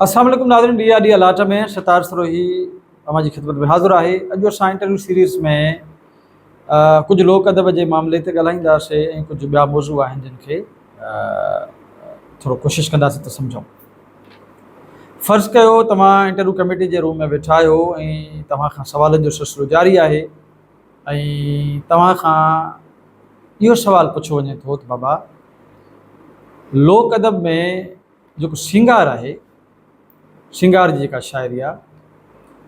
अस्सलाम वालेकुम नाज़रीन, डी आर डी अलाट में शतार सरोही अवां जी ख़िदमत में हाज़िर आहे। अॼु असां इंटरव्यू सीरीज़ में कुझु लोक अदब जे मामले ते ॻाल्हाईंदासीं ऐं कुझु ॿिया मौज़ू आहिनि जिन खे थोरो कोशिशि कंदासीं त सम्झूं। फ़र्ज़ु कयो तव्हां इंटरव्यू कमेटी जे रूम में वेठा आहियो ऐं तव्हां खां सवालनि जो सिलसिलो जारी आहे ऐं तव्हां खां इहो सुवालु पुछियो वञे थो त बाबा, लोक अदब में जेको श्रंगार आहे, श्रंगार जी जेका शाइरी आहे,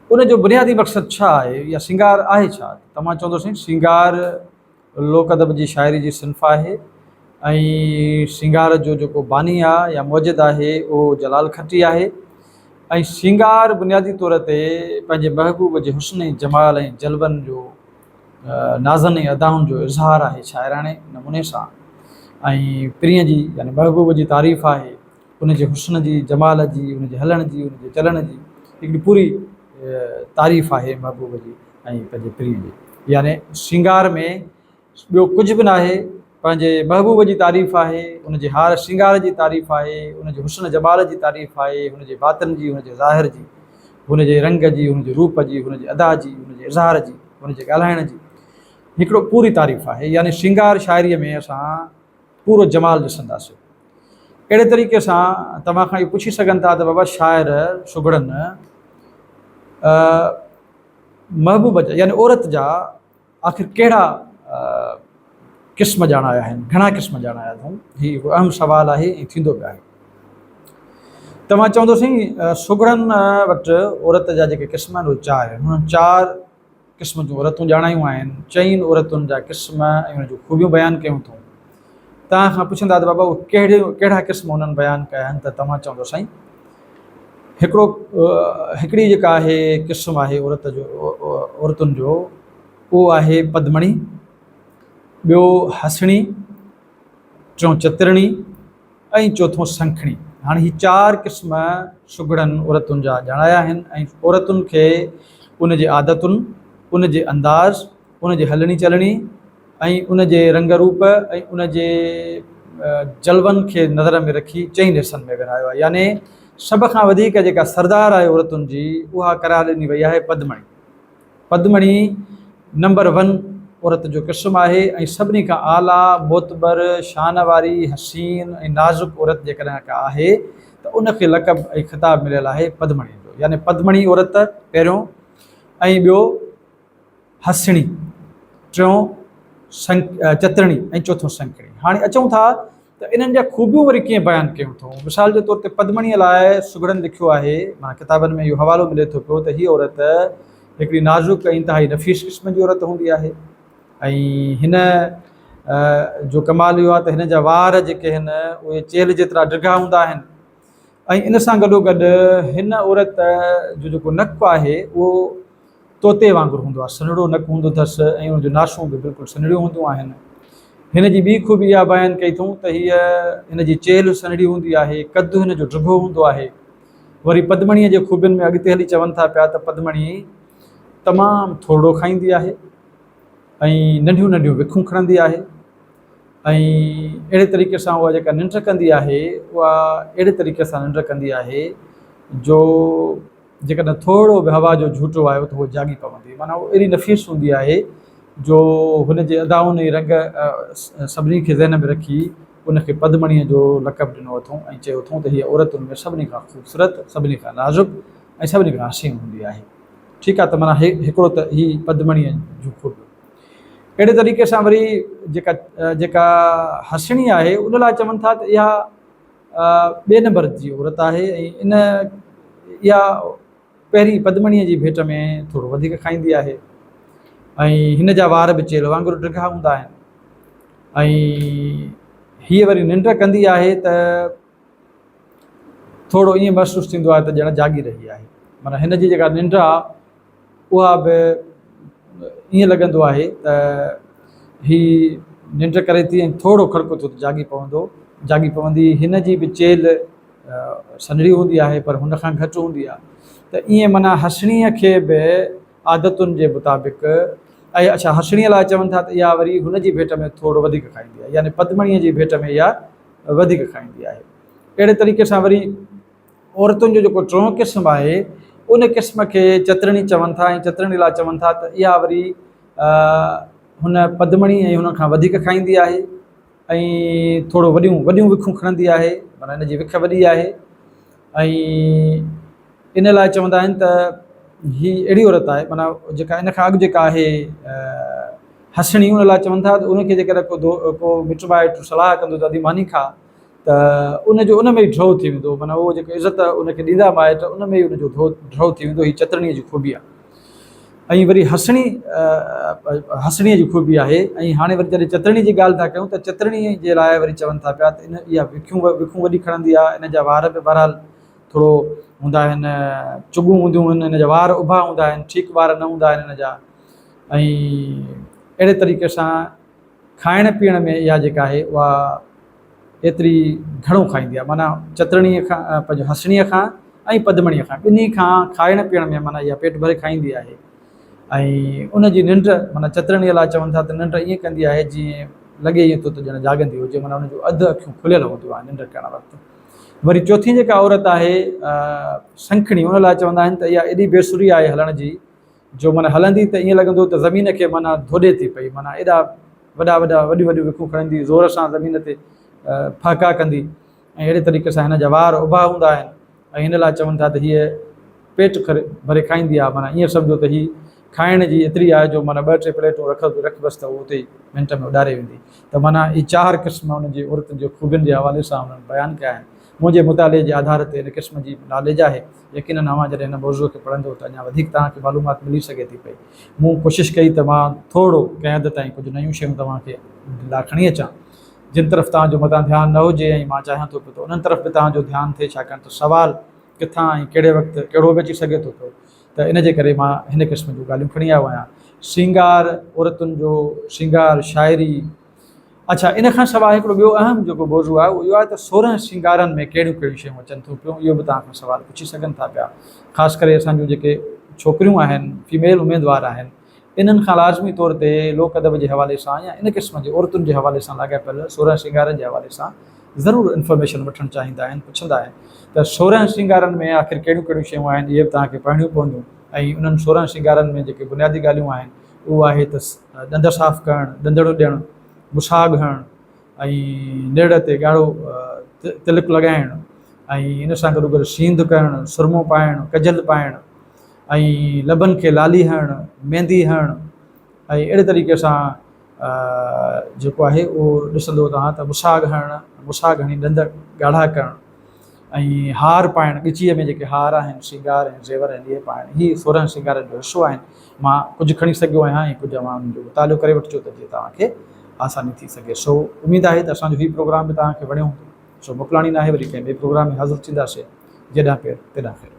उनजो बुनियादी मक़सदु छा आहे या श्रंगार आहे छा? तव्हां चवंदोसीं श्रंगार लोक अदब जी शाइरी जी सिन्फ़ आहे ऐं श्रंगार जो जेको बानी आहे या मौजिद आहे उहो जलाल खटी आहे ऐं श्रंगार बुनियादी तौर ते पंहिंजे महबूब जे हुस्न ऐं जमाल ऐं जलवनि जो नाज़नि ऐं अदाउनि जो इज़हार आहे शाइराणे नमूने सां ऐं प्रिय जी यानी महबूब जी तारीफ़ आहे, उनजे हुस्न जी, जमाल जी, उनजे हलण जी, उनजे चलण जी हिकिड़ी पूरी तारीफ़ आहे महबूब जी ऐं पंहिंजे प्रिय जी। यानी श्रंगार में ॿियो कुझु बि न आहे, पंहिंजे महबूब जी तारीफ़ आहे, उनजे हार श्रंगार जी तारीफ़ आहे, उनजे हुस्न जमाल जी तारीफ़ आहे, उनजे बातन जी, उनजे ज़ाहिर जी, उनजे रंग जी, उनजे रूप जी, उनजे अदा जी, उनजे इज़हार जी, उनजे ॻाल्हाइण जी हिकिड़ो पूरी तारीफ़ आहे। यानी श्रंगार शाइरीअ में असां पूरो जमाल ॾिसंदासीं। अहिड़े तरीक़े सां तव्हां खां इहो पुछी सघनि था त बाबा शाइर सुगड़नि महबूब जा यानी औरत जा आख़िर कहिड़ा क़िस्म ॼाणाया आहिनि, घणा क़िस्म ॼाणाया अथऊं? हीउ हिकु अहम सुवालु आहे ऐं थींदो बि आहे। तव्हां चवंदोसीं सुगड़नि वटि औरत जा जेके क़िस्म आहिनि उहे चारि आहिनि। हुननि चारि क़िस्म जूं औरतूं ॼाणायूं आहिनि, चइनि औरतुनि जा क़िस्म ऐं उन जूं ख़ूबियूं बयानु कयूं अथऊं। तव्हां खां पुछंदा त बाबा उहे कहिड़ा क़िस्म उन्हनि बयानु कया आहिनि, त तव्हां चवंदो साईं हिकिड़ी जेका आहे क़िस्म आहे औरतुनि जो, उहो आहे पद्मणी, ॿियो हसणी, टियों चित्रणी ऐं चौथों संखणी। हाणे हीअ चारि क़िस्म सुगड़नि औरतुनि जा ॼाणाया आहिनि ऐं औरतुनि खे उनजे आदतुनि, उनजे अंदाज़, उनजे हलणी चलणी ऐं उनजे रंग रूप ऐं उनजे जलवनि खे नज़र में रखी चइनि हिसनि में विरहायो आहे। यानी सभ खां वधीक जेका सरदार आहे औरतुनि जी, उहा करार ॾिनी वई आहे पद्मणी। पद्मणी नंबर 1 औरत जो क़िस्म आहे ऐं सभिनी खां आला, मोतबर, शान वारी, हसीन ऐं नाज़ुक औरत जेकॾहिं का आहे त उनखे लक़ब ऐं ख़िताब मिलियल आहे पद्मणी जो। यानी पद्मणी औरत पहिरियों ऐं ॿियो हसणी, टियों चित्रणी ऐं चौथों संखणी। हाणे अचूं था त इन्हनि जा ख़ूबियूं वरी कीअं बयानु कयूं अथऊं। मिसाल जे तौर ते पद्मणीअ लाइ सुगड़नि लिखियो आहे, माना किताबनि में इहो हवालो मिले थो पियो त हीअ औरत हिकिड़ी नाज़ुक ऐं इंतिहाई नफ़ीस क़िस्म जी औरत हूंदी आहे ऐं हिन जो कमाल इहो आहे त हिन जा वार जेके आहिनि उहे चेल जेतिरा डिघा हूंदा आहिनि ऐं इन सां गॾोगॾु हिन औरत जो जेको नकु आहे उहो तोते वांगुरु हूंदो आहे, सन्हड़ो नकु हूंदो अथसि ऐं उनजूं नासूं बि बिल्कुलु सन्हड़ियूं हूंदियूं आहिनि। हिन जी ॿी ख़ूबी इहा बयानु कई अथऊं त हीअ हिन जी चेल सन्हड़ी हूंदी आहे, कदु हिन जो डिघो हूंदो आहे। वरी पद्मणीअ जे ख़ूबियुनि में अॻिते हली चवनि था पिया त पद्मणी तमामु थोरो खाईंदी आहे ऐं नंढियूं नंढियूं विखूं खणंदी आहे ऐं अहिड़े तरीक़े सां उहा जेका निंड कंदी आहे उहा अहिड़े तरीक़े सां निंड कंदी आहे जो जेकॾहिं थोरो बि हवा जो झूटो आयो त उहो जाॻी पवंदी। माना उहा अहिड़ी नफ़ीस हूंदी आहे जो हुनजे अदाउनि ऐं रंग सभिनी खे ज़हन में रखी उनखे पद्मणीअ जो लक़ब ॾिनो अथऊं ऐं चयो अथऊं त हीअ औरतुनि में सभिनी खां ख़ूबसूरत, सभिनी खां नाज़ुक ऐं सभिनी खां हसीन हूंदी आहे। ठीकु आहे, त माना हिकिड़ो त हीअ पद्मणीअ जूं ख़ूबियूं। अहिड़े तरीक़े सां वरी जेका हसणी आहे उन लाइ चवनि था त इहा 2 नंबर जी औरत आहे ऐं इहा पहिरीं पद्मणीअ जी भेट में थोरो वधीक खाईंदी आहे ऐं हिन जा वार बि चेल वांगुरु डिघा हूंदा आहिनि ऐं हीअ वरी निंड कंदी आहे त थोरो ईअं महसूसु थींदो आहे त ॼण जाॻी रही आहे। माना हिन जी जेका निंड आहे उहा बि ईअं लॻंदो आहे त हीअ निंड करे थी ऐं थोरो खड़को थियो त जाॻी पवंदी। हिन जी बि चेल सन्हड़ी हूंदी आहे पर हुन खां घटि हूंदी आहे। त ईअं माना हसणीअ खे बि आदतुनि जे मुताबिक़ ऐं अच्छा हसणीअ लाइ चवनि था त इहा वरी हुनजी भेट में थोरो वधीक खाईंदी आहे, यानी पद्मणीअ जी भेट में इहा वधीक खाईंदी आहे। अहिड़े तरीक़े सां वरी औरतुनि जो जेको टियों क़िस्म आहे उन क़िस्म खे चतरणी चवनि था ऐं चतरणी लाइ चवनि था त इहा वरी हुन पदमणी ऐं हुन खां वधीक खाईंदी आहे ऐं थोरो वॾियूं विखूं खणंदी आहे, माना इन जी विख वॾी आहे। ऐं इन लाइ चवंदा आहिनि त हीअ अहिड़ी औरत आहे, माना जेका इन खां अॻु जेका आहे हसणी, उन लाइ चवनि था त उनखे जेकॾहिं को मिट माइट सलाह कंदो त अदी मानी खा त उनजो उन में ई ड्रौ थी वेंदो, माना उहो जेको इज़त उनखे ॾींदा माइट उन में ई उनजो ड्रौ थी वेंदो। हीअ चतरणीअ जी ख़ूबी आहे। ऐं वरी हसणीअ जी ख़ूबी आहे। ऐं हाणे वरी जॾहिं चतरणी जी ॻाल्हि था कयूं त चतरणी जे लाइ वरी चवनि था पिया त इन इहा विखूं वॾी खणंदी आहे, इन जा वार बि बहरहाल थोरो हूंदा आहिनि, चुगूं हूंदियूं आहिनि, इन जा वार उभा हूंदा आहिनि, ठीकु वार न हूंदा आहिनि इन जा। ऐं अहिड़े तरीक़े सां खाइण पीअण में इहा जेका आहे उहा एतिरी घणो खाईंदी आहे, माना चतरणीअ खां पंहिंजो हसणीअ खां ऐं पदमणीअ खां ॿिन्ही खां खाइण पीअण में माना इहा पेट भरे खाईंदी आहे। ऐं उनजी निंड माना चतरणीअ लाइ चवनि था त निंड ईअं कंदी आहे जीअं लॻे ईअं थो त ॼण जाॻंदी हुजे, माना उनजो अधु अखियूं खुलियल हूंदियूं आहिनि निंड करण वक़्तु। वरी चौथी जेका औरत आहे संखणी, उन लाइ चवंदा आहिनि त इहा एॾी बेसुरी आहे हलण जी, जो माना हलंदी त ईअं लॻंदो त ज़मीन खे माना धोॾे थी पई, माना एॾा वॾियूं विखूं खणंदी, ज़ोर सां ज़मीन ते फाका कंदी। ऐं अहिड़े तरीक़े सां हिन जा वार उभा हूंदा आहिनि। ऐं हिन लाइ चवनि था त हीअ पेट भरे खाईंदी आहे, माना ईअं सम्झो त हीअ खाइण जी एतिरी आहे जो माना 2-3 प्लेटूं रख बसि त उते ई मिंट में उॾारे वेंदी। त माना हीअ 4 क़िस्म उनजी औरतुनि जे ख़ूबियुनि जे हवाले सां उन्हनि बयानु कया आहिनि। मुंहिंजे मुताले जे आधार ते इन क़िस्म जी नॉलेज आहे। यकीनन अवां जॾहिं हिन मौज़ूअ खे पढ़ंदो त अञा वधीक तव्हांखे मालूमात मिली सघे थी पई। मूं कोशिशि कई त मां थोरो कंहिं हद ताईं कुझु नयूं शयूं तव्हांखे लाइ खणी अचां जिन तरफ़ तव्हांजो मतां ध्यानु न हुजे, ऐं मां चाहियां थो पियो त उन्हनि तरफ़ बि तव्हांजो ध्यानु थिए, छाकाणि त सुवाल किथां ऐं कहिड़े वक़्तु कहिड़ो बि अची सघे थो पियो। त इन जे करे मां हिन क़िस्म जूं ॻाल्हियूं खणी आयो आहियां। श्रंगार, औरतुनि जो श्रंगार, शाइरी। अच्छा, इन खां सवाइ हिकिड़ो ॿियो अहम जेको मौज़ू आहे उहो इहो आहे त 16 श्रंगारनि में कहिड़ियूं कहिड़ियूं शयूं अचनि थियूं पियूं, इहो बि तव्हांखां सवाल पुछी सघनि था पिया। ख़ासि करे असांजूं जेके छोकिरियूं आहिनि, फीमेल उमेदवार आहिनि, इन्हनि खां लाज़मी तौर ते लोक अदब जे हवाले सां या इन क़िस्म जे औरतुनि जे हवाले सां लाॻापियल 16 श्रंगारनि जे हवाले सां ज़रूरु इंफॉर्मेशन वठणु चाहींदा आहिनि, पुछंदा आहिनि त 16 श्रंगारनि में आख़िर कहिड़ियूं कहिड़ियूं शयूं आहिनि, इहे बि तव्हांखे पढ़णियूं पवंदियूं। ऐं उन्हनि 16 श्रंगारनि में जेके बुनियादी ॻाल्हियूं आहिनि उहो आहे त ॾंद साफ़ु करणु, ॾंदड़ो ॾियणु, मुसाग हणणु, ऐं नेड़ ते ॻाढ़ो तिलक लॻाइणु, ऐं इन सां गॾोगॾु सींध करणु, सुरमो पाइणु, कजल पाइणु, ऐं लबनि खे लाली हणणु, मेहंदी हणणु। ऐं अहिड़े तरीक़े सां जेको आहे उहो ॾिसंदो तव्हां त मुसाग हणी ॾंद ॻाढ़ा करणु, ऐं हार पाइणु, ॻिचीअ में जेके हार आहिनि, श्रंगार आहिनि, ज़ेवर आहिनि, इहे पाइणु। हीअ 16 श्रंगारनि जो हिसो आहिनि। मां कुझु खणी सघियो आहियां ऐं कुझु अवां जो मुतालो करे वठिजो त जीअं तव्हांखे आसानी थी सघे। सो उमेदु आहे त असांजो हीउ प्रोग्राम बि तव्हांखे वणियो। सो मोकिलाणी न आहे, वरी कंहिं ॿिए प्रोग्राम में हाज़िर थींदासीं। जेॾां केरु तेॾां ख़ैरु।